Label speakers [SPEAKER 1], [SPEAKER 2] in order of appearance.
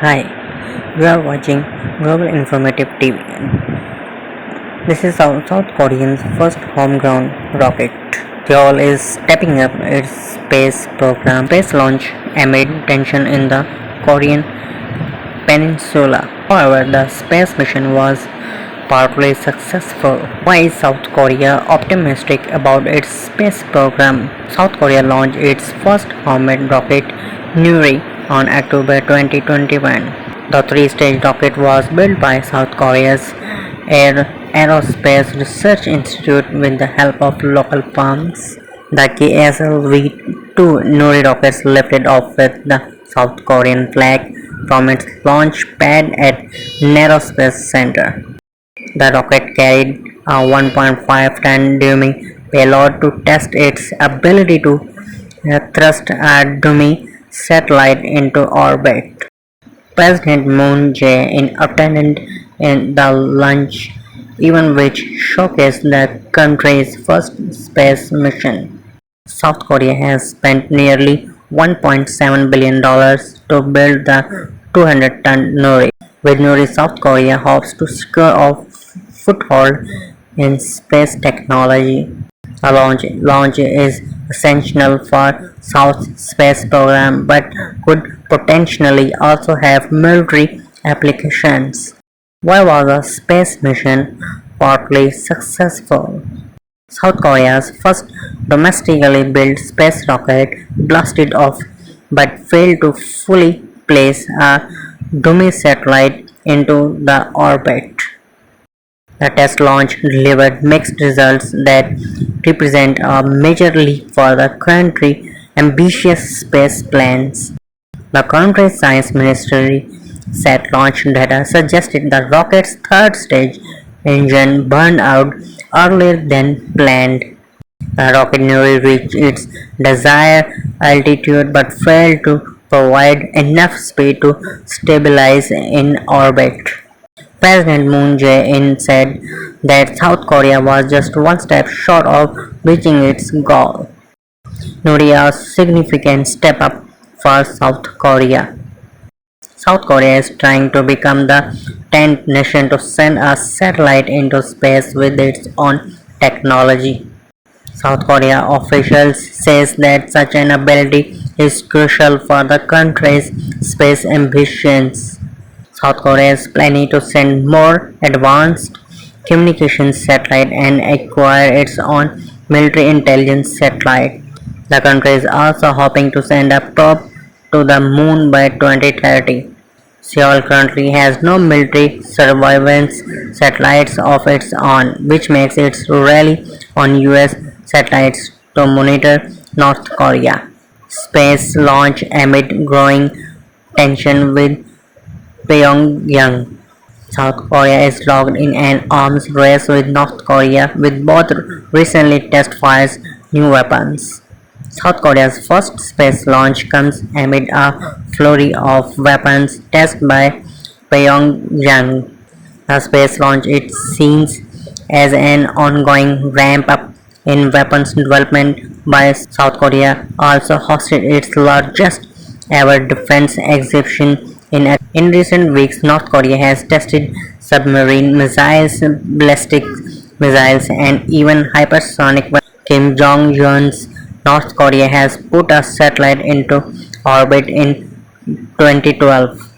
[SPEAKER 1] Hi, you are watching Global Informative TV. This is South Korea's first homegrown rocket. Seoul is stepping up its space program. Space launch amid tension in the Korean peninsula. However, the space mission was partly successful. Why is South Korea optimistic about its space program? South Korea launched its first homemade rocket, Nuri, on October 2021. The three-stage rocket was built by South Korea's Aerospace Research Institute with the help of local firms. The KSLV-2 Nuri rockets lifted off with the South Korean flag from its launch pad at Aerospace Center. The rocket carried a 1.5-ton dummy payload to test its ability to thrust a dummy satellite into orbit. President Moon Jae-in attended the launch event, which showcased the country's first space mission. South Korea has spent nearly $1.7 billion to build the 200-ton Nuri. With Nuri, South Korea hopes to secure a foothold in space technology. A launch is essential for South's space program but could potentially also have military applications. Why was the space mission partly successful? South Korea's first domestically built space rocket blasted off but failed to fully place a dummy satellite into the orbit. The test launch delivered mixed results that represent a major leap for the country's ambitious space plans. The country's science ministry said launch data suggested the rocket's third stage engine burned out earlier than planned. The rocket nearly reached its desired altitude but failed to provide enough speed to stabilize in orbit. President Moon Jae-in said that South Korea was just one step short of reaching its goal. Nuri, a significant step up for South Korea. South Korea is trying to become the 10th nation to send a satellite into space with its own technology. South Korea officials say that such an ability is crucial for the country's space ambitions. South Korea is planning to send more advanced communications satellite and acquire its own military intelligence satellite. The country is also hoping to send a probe to the moon by 2030. Seoul currently has no military surveillance satellites of its own, which makes it rely on US satellites to monitor North Korea. Space launch amid growing tension with Pyongyang. South Korea is locked in an arms race with North Korea, with both recently test-fired new weapons. South Korea's first space launch comes amid a flurry of weapons tests by Pyongyang. The space launch is seen as an ongoing ramp-up in weapons development by South Korea, also hosted its largest ever defense exhibition in recent weeks. North Korea has tested submarine missiles, ballistic missiles, and even hypersonic weapons. Kim Jong-un's North Korea has put a satellite into orbit in 2012.